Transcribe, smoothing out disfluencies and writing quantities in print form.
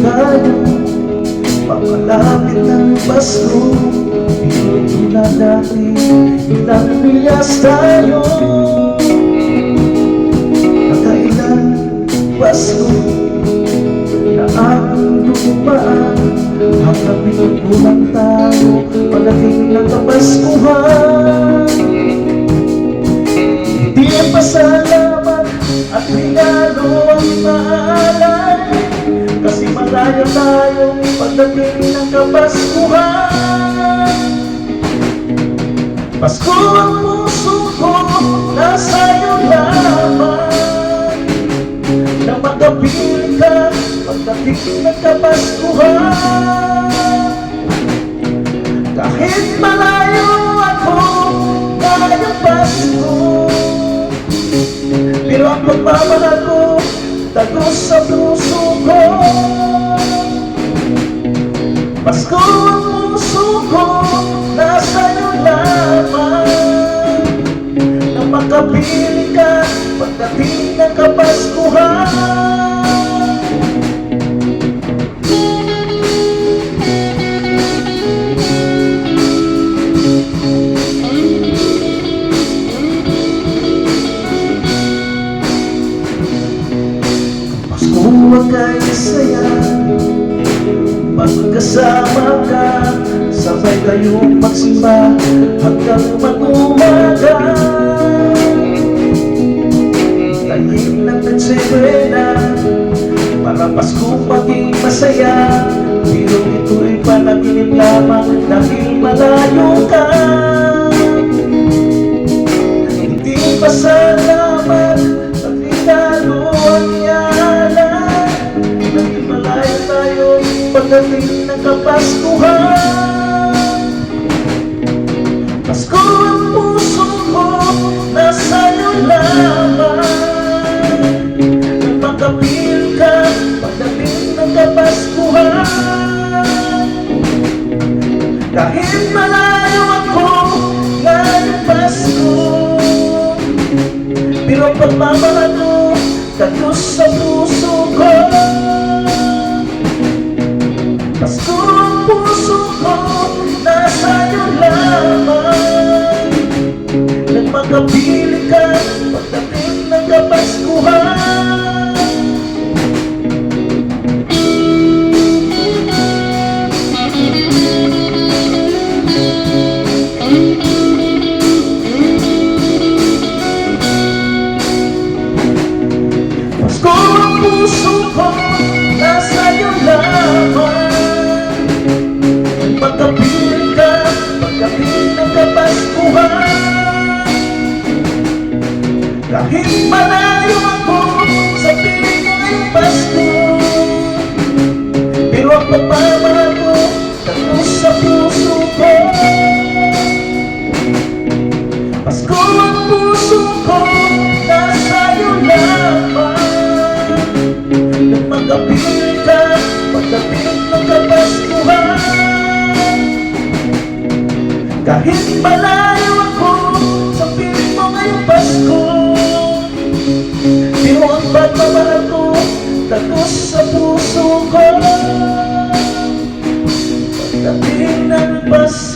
tayo, pagkalapit ng Pasko. Hindi na dati, ilang bilyas tayo. Nakailang Pasko na ang lupaan, hanggang pinagkulang tayo, pagdating ng Kapaskuhan. Hindi ang pasalamat at regalo ang maalay, kasi malayo tayo pagdating ng Kapaskuhan. Pasko ang puso ko, nasa iyo lamang, na magkapiling ka pagdating ng Kapaskuhan. Kahit malayo ako ngayong Pasko, pero ang pagmamahal ko tagos sa puso ko. Pasko ang puso ko, nasa iyo lamang, na makapili ka pagdating ng Kapaskuhan. Huwag kayo saya, pagkasama ka, sabay kayong magsimba hanggang mag-umaga. Tahimik ng nagsewena, para Pasko maging masaya, pero ito'y panaginip lamang dahil malayo ka. Hindi pa salamat at regalo ang pagdating ng Kapaskuhan. Pasko ang puso ko, nasa iyo lamang, nang makapil ka pagdating ng Kapaskuhan. Kahit malayo ako ngayong Pasko, pero ang pagmamahal ko tagos sa puso ko. Pasko ang puso ko, nasa iyo lamang, nang makapili ka pagdating ng Kapaskuhan. Pasko ang puso ko, nasa iyo lamang, magkapiling ka pagdating ng Kapaskuhan. Kahit malayo ako sa piling mo ngayong Pasko, pero ang pagmamahal ko tagos sa puso ko. Pasko ang puso ko, nasa iyo lamang, nang magkapiling ka pagdating ng Kapaskuhan. Kahit malayo ako sa piling mo ngayong Pasko, pero ang pagmamahal ko tagos sa puso ko. Pagdating ng Pasko,